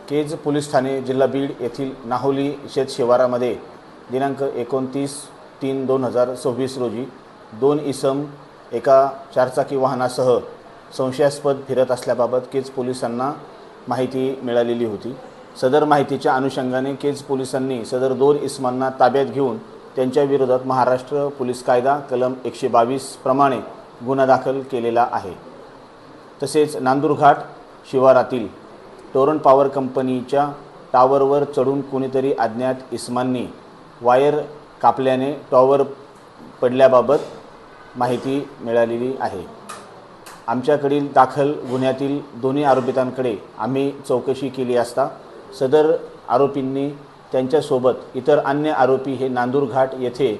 Kaij police Thane जिल्हा बीड येथील नाहोली शेत शिवारामध्ये दिनांक 29/3/2026 रोजी 2 इसम एका चारचाकी वाहनासह संशयास्पद फिरत असल्याबाबत केज पोलिसांना माहिती मिळालेली होती। सदर माहितीच्या अनुषंगाने केज पोलिसांनी सदर 2 इसमांना ताब्यात घेऊन त्यांच्या विरोधात महाराष्ट्र पोलीस कायदा कलम 122 प्रमाणे गुन्हा दाखल केलेला आहे। तसेच नांदूरघाट शिवारातील टोरंट पॉवर कंपनीच्या टॉवरवर चढून कोणीतरी अज्ञात इसमांनी वायर कापल्याने टॉवर पडल्याबाबत माहिती मिळालेली आहे। आमच्याकडील दाखल गुन्ह्यातील दोन्ही आरोपितांकडे आम्ही चौकशी केली असता सदर आरोपींनी त्यांच्यासोबत इतर अन्य आरोपी हे नांदूरघाट येथे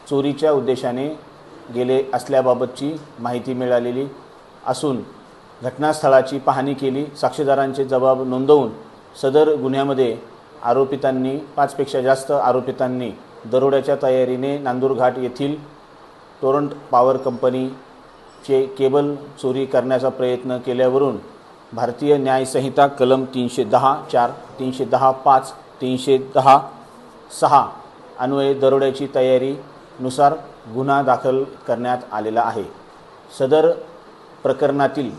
चोरीच्या उद्देशाने गेले असल्याबाबतची माहिती मिळालेली असून घटनास्थळाची पाहणी केली। साक्षीदारांचे जबाब नोंदवून सदर गुन्ह्यामध्ये आरोपितांनी 5 पेक्षा जास्त आरोपितांनी दरोड्याच्या तयारीने नांदूरघाट येथील टोरंट पॉवर कंपनीचे केबल चोरी करण्याचा प्रयत्न केल्यावरून भारतीय न्याय संहिता कलम 310(4), 310(5), 310(6) अन्वये दरोड्याची तयारीनुसार गुन्हा दाखल करण्यात आलेला आहे। सदर प्रकरणातील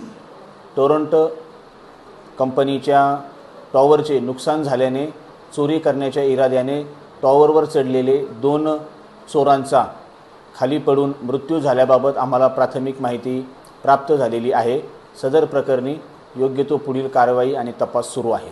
टोरंट कंपनीच्या टॉवरचे नुकसान झाल्याने चोरी करण्याच्या इराद्याने टॉवरवर चढलेले 2 चोरांचा खाली पडून मृत्यू झाल्याबाबत आम्हाला प्राथमिक माहिती प्राप्त झालेली आहे। सदर प्रकरणी योग्य तो पुढील कारवाई आणि तपास सुरू आहे।